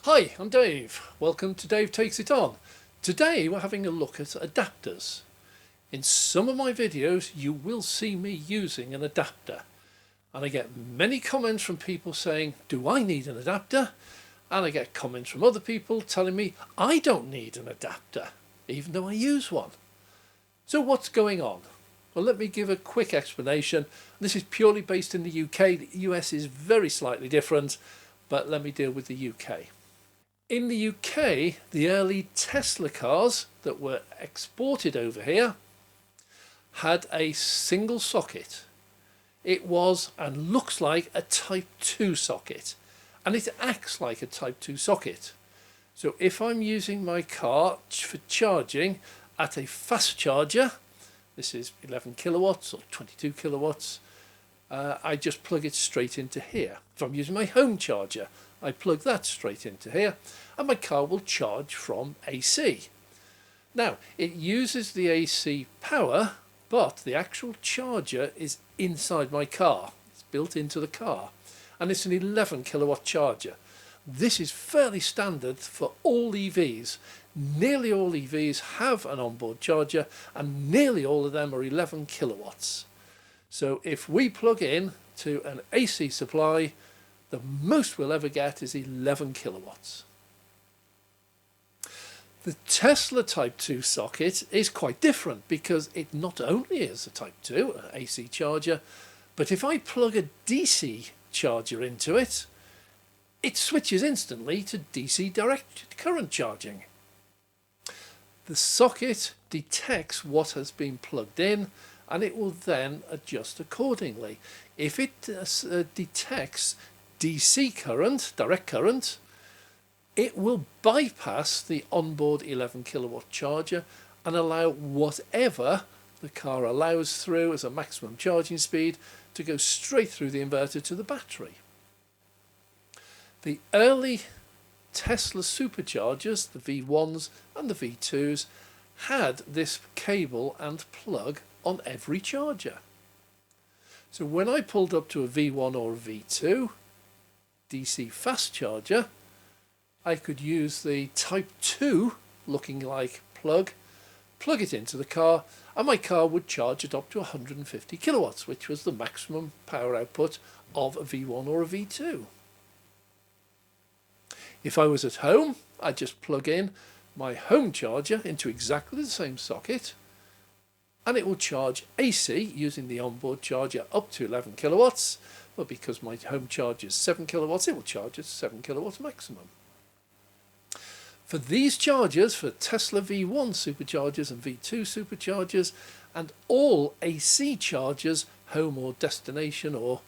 Hi, I'm Dave. Welcome to Dave Takes It On. Today we're having a look at adapters. In some of my videos you will see me using an adapter, and I get many comments from people saying, do I need an adapter? And I get comments from other people telling me I don't need an adapter, even though I use one. So what's going on? Well, let me give a quick explanation. This is purely based in the UK. The US is very slightly different, but let me deal with the UK. In the UK, the early Tesla cars that were exported over here had a single socket. It was and looks like a Type 2 socket, and it acts like a Type 2 socket. So if I'm using my car for charging at a fast charger, this is 11 kilowatts or 22 kilowatts, I just plug it straight into here. If I'm using my home charger, I plug that straight into here and my car will charge from AC. Now, it uses the AC power, but the actual charger is inside my car. It's built into the car, and it's an 11 kilowatt charger. This is fairly standard for all EVs. Nearly all EVs have an onboard charger, and nearly all of them are 11 kilowatts. So if we plug in to an AC supply, the most we'll ever get is 11 kilowatts. The Tesla Type 2 socket is quite different because it not only is a Type 2, an AC charger, but if I plug a DC charger into it, it switches instantly to DC direct current charging. The socket detects what has been plugged in and it will then adjust accordingly. If it detects DC current, direct current, it will bypass the onboard 11 kilowatt charger and allow whatever the car allows through as a maximum charging speed to go straight through the inverter to the battery. The early Tesla superchargers, the V1s and the V2s, had this cable and plug on every charger. So when I pulled up to a V1 or a V2 DC fast charger, I could use the Type 2 looking like plug it into the car, and my car would charge at up to 150 kilowatts, which was the maximum power output of a V1 or a V2. If I was at home, I'd just plug in my home charger into exactly the same socket, and it will charge AC using the onboard charger up to 11 kilowatts, but because my home charger is 7 kilowatts, it will charge at 7 kilowatts maximum. For these chargers, for Tesla V1 superchargers and V2 superchargers, and all AC chargers, home or destination or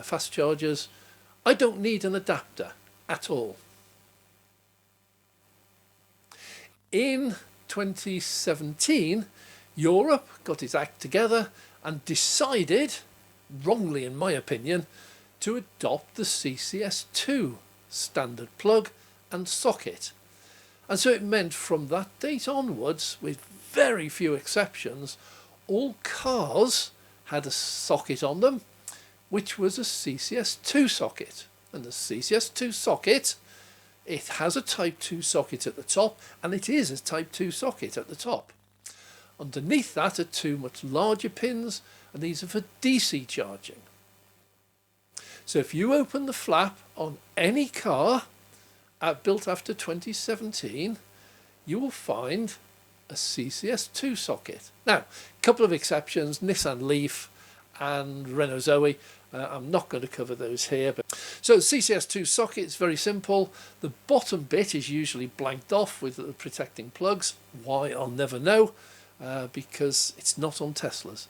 fast chargers, I don't need an adapter at all. In 2017, Europe got its act together and decided, wrongly in my opinion, to adopt the CCS2 standard plug and socket. And so it meant from that date onwards, with very few exceptions, all cars had a socket on them, which was a CCS2 socket. And the CCS2 socket, it has a Type 2 socket at the top, and it is a Type 2 socket at the top. Underneath that are two much larger pins, and these are for DC charging. So if you open the flap on any car built after 2017, you will find a CCS2 socket. Now, a couple of exceptions, Nissan Leaf and Renault Zoe. I'm not going to cover those here. So the CCS2 socket is very simple. The bottom bit is usually blanked off with the protecting plugs. Why, I'll never know, because it's not on Teslas.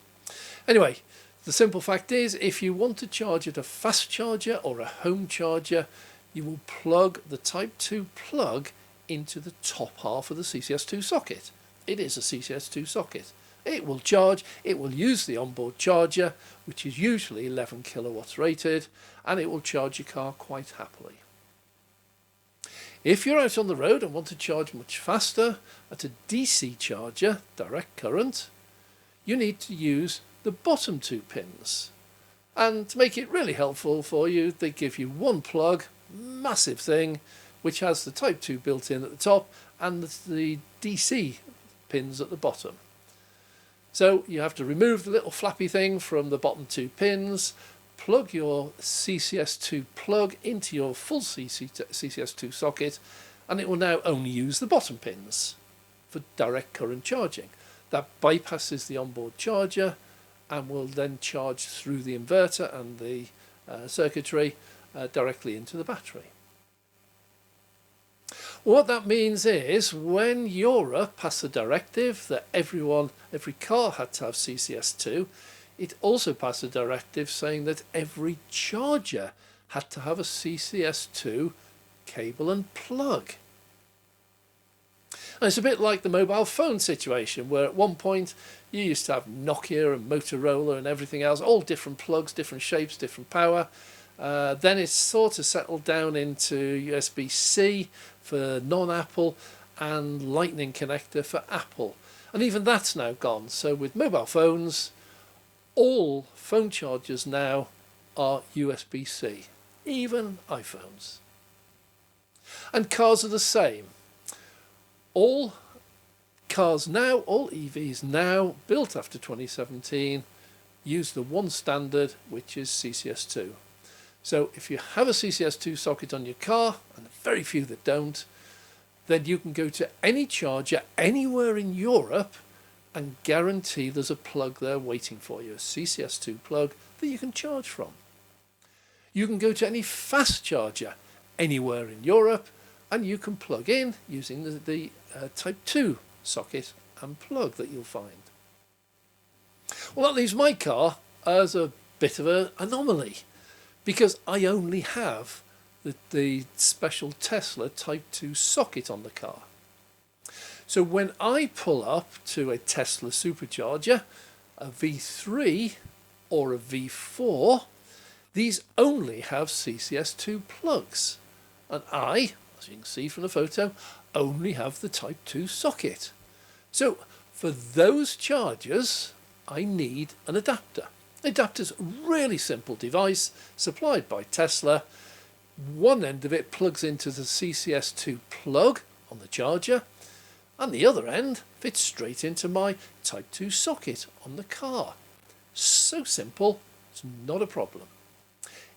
Anyway, the simple fact is, if you want to charge at a fast charger or a home charger, you will plug the Type 2 plug into the top half of the CCS2 socket. It is a CCS2 socket. It will charge, it will use the onboard charger, which is usually 11 kilowatts rated, and it will charge your car quite happily. If you're out on the road and want to charge much faster at a DC charger, direct current, you need to use the bottom two pins. And to make it really helpful for you, they give you one plug, massive thing, which has the Type 2 built in at the top and the DC pins at the bottom. So you have to remove the little flappy thing from the bottom 2 pins, plug your CCS2 plug into your full CCS2 socket, and it will now only use the bottom pins for direct current charging. That bypasses the onboard charger and will then charge through the inverter and the circuitry directly into the battery. What that means is when Europe passed the directive that every car had to have CCS2, it also passed a directive saying that every charger had to have a CCS2 cable and plug. And it's a bit like the mobile phone situation, where at one point you used to have Nokia and Motorola and everything else, all different plugs, different shapes, different power. Then it's sort of settled down into USB-C for non-Apple and Lightning connector for Apple. And even that's now gone. So with mobile phones, all phone chargers now are USB-C, even iPhones. And cars are the same. All cars now, all EVs now, built after 2017, use the one standard, which is CCS2. So if you have a CCS2 socket on your car, and very few that don't, then you can go to any charger anywhere in Europe and guarantee there's a plug there waiting for you, a CCS2 plug that you can charge from. You can go to any fast charger anywhere in Europe and you can plug in using the Type 2 socket and plug that you'll find. Well, that leaves my car as a bit of an anomaly because I only have the special Tesla Type 2 socket on the car. So when I pull up to a Tesla supercharger, a V3 or a V4, these only have CCS2 plugs. And I, as you can see from the photo, only have the Type 2 socket. So for those chargers, I need an adapter. Adapter's a really simple device supplied by Tesla. One end of it plugs into the CCS2 plug on the charger, and the other end fits straight into my Type 2 socket on the car. So simple, it's not a problem.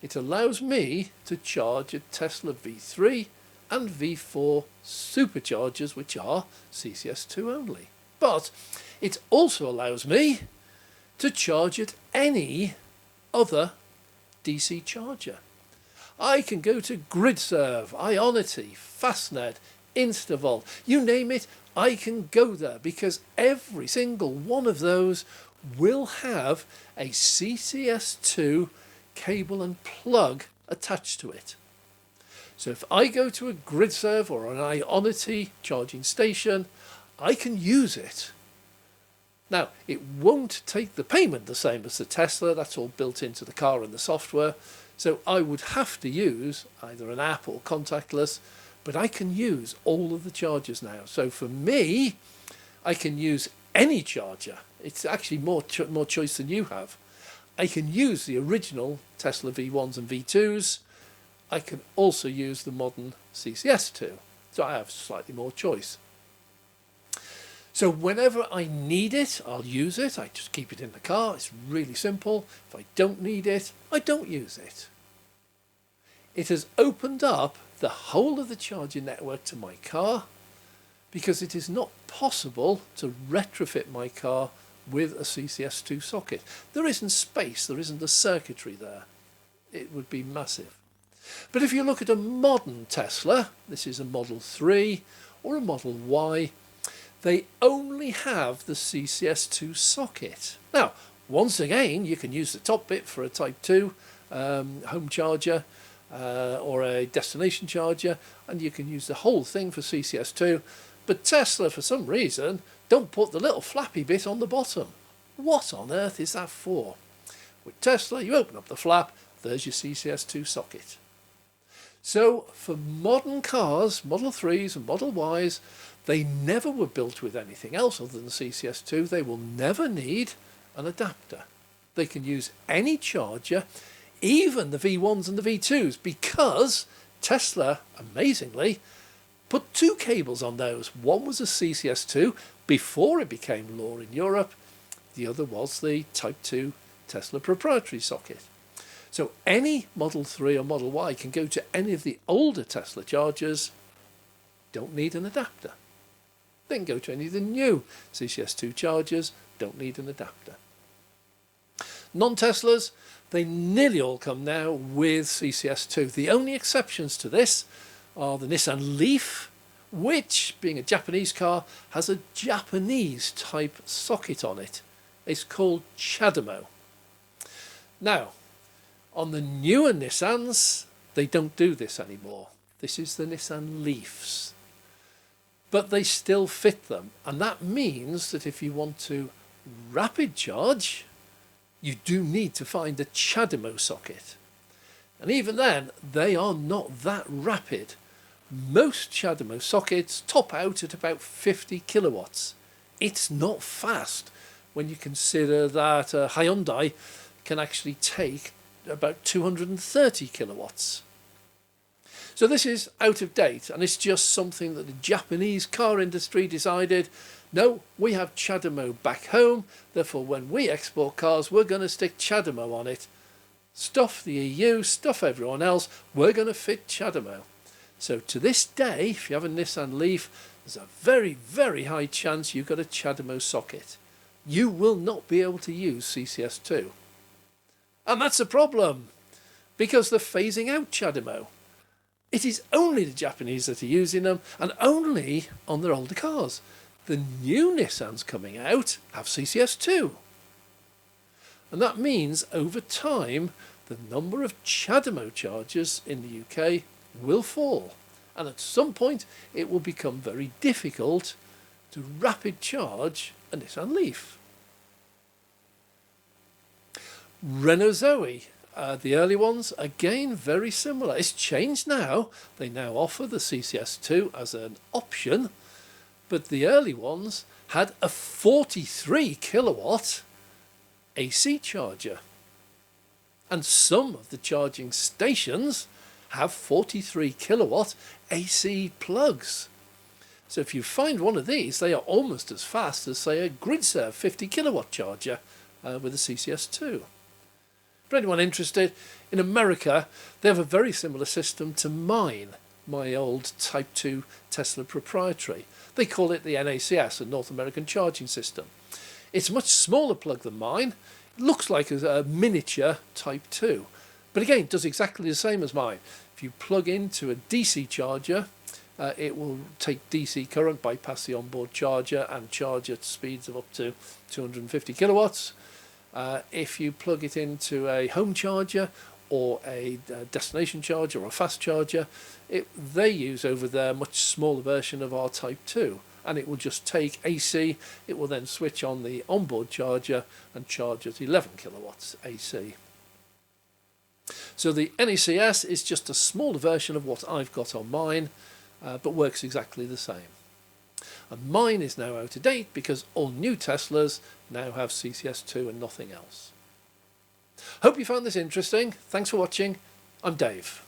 It allows me to charge a Tesla V3 and V4 superchargers, which are CCS2 only. But it also allows me to charge at any other DC charger. I can go to GridServe, Ionity, Fastnet, Instavolt, you name it, I can go there because every single one of those will have a CCS2 cable and plug attached to it. So if I go to a GridServe or an Ionity charging station, I can use it. Now, it won't take the payment the same as the Tesla, that's all built into the car and the software, so I would have to use either an app or contactless, but I can use all of the chargers now. So for me, I can use any charger. It's actually more choice than you have. I can use the original Tesla V1s and V2s. I can also use the modern CCS2. So I have slightly more choice. So whenever I need it, I'll use it. I just keep it in the car. It's really simple. If I don't need it, I don't use it. It has opened up the whole of the charging network to my car because it is not possible to retrofit my car with a CCS2 socket. There isn't space, there isn't the circuitry there. It would be massive. But if you look at a modern Tesla, this is a Model 3 or a Model Y, they only have the CCS2 socket. Now, once again, you can use the top bit for a Type 2 home charger or a destination charger, and you can use the whole thing for CCS2. But Tesla, for some reason, don't put the little flappy bit on the bottom. What on earth is that for? With Tesla, you open up the flap, there's your CCS2 socket. So for modern cars, Model 3s and Model Ys, they never were built with anything else other than CCS2. They will never need an adapter. They can use any charger, even the V1s and the V2s, because Tesla, amazingly, put two cables on those. One was a CCS2 before it became law in Europe. The other was the Type 2 Tesla proprietary socket. So any Model 3 or Model Y can go to any of the older Tesla chargers, don't need an adapter. Then go to any of the new CCS2 chargers, don't need an adapter. Non-Teslas, they nearly all come now with CCS2. The only exceptions to this are the Nissan Leaf, which, being a Japanese car, has a Japanese type socket on it. It's called CHAdeMO. Now, on the newer Nissans, they don't do this anymore. This is the Nissan Leafs. But they still fit them, and that means that if you want to rapid charge, you do need to find a CHAdeMO socket. And even then, they are not that rapid. Most CHAdeMO sockets top out at about 50 kilowatts. It's not fast when you consider that a Hyundai can actually take about 230 kilowatts. So this is out of date, and it's just something that the Japanese car industry decided, no, we have CHAdeMO back home, therefore when we export cars we're going to stick CHAdeMO on it. Stuff the EU, stuff everyone else, we're going to fit CHAdeMO. So to this day, if you have a Nissan Leaf, there's a very, very high chance you've got a CHAdeMO socket. You will not be able to use CCS2. And that's a problem, because they're phasing out CHAdeMO. It is only the Japanese that are using them, and only on their older cars. The new Nissans coming out have CCS2. And that means over time, the number of CHAdeMO chargers in the UK will fall. And at some point, it will become very difficult to rapid charge a Nissan Leaf. Renault Zoe, the early ones, again very similar. It's changed now. They now offer the CCS2 as an option, but the early ones had a 43 kilowatt AC charger. And some of the charging stations have 43 kilowatt AC plugs. So if you find one of these, they are almost as fast as, say, a GridServe 50 kilowatt charger with a CCS2. For anyone interested, in America, they have a very similar system to mine, my old Type 2 Tesla proprietary. They call it the NACS, a North American Charging System. It's a much smaller plug than mine. It looks like a miniature Type 2. But again, it does exactly the same as mine. If you plug into a DC charger, it will take DC current, bypass the onboard charger, and charge at speeds of up to 250 kilowatts. If you plug it into a home charger or a destination charger or a fast charger, they use over there a much smaller version of our Type 2, and it will just take AC. It will then switch on the onboard charger and charge at 11 kilowatts AC. So the NACS is just a smaller version of what I've got on mine, but works exactly the same. And mine is now out of date because all new Teslas now have CCS2 and nothing else. Hope you found this interesting. Thanks for watching. I'm Dave.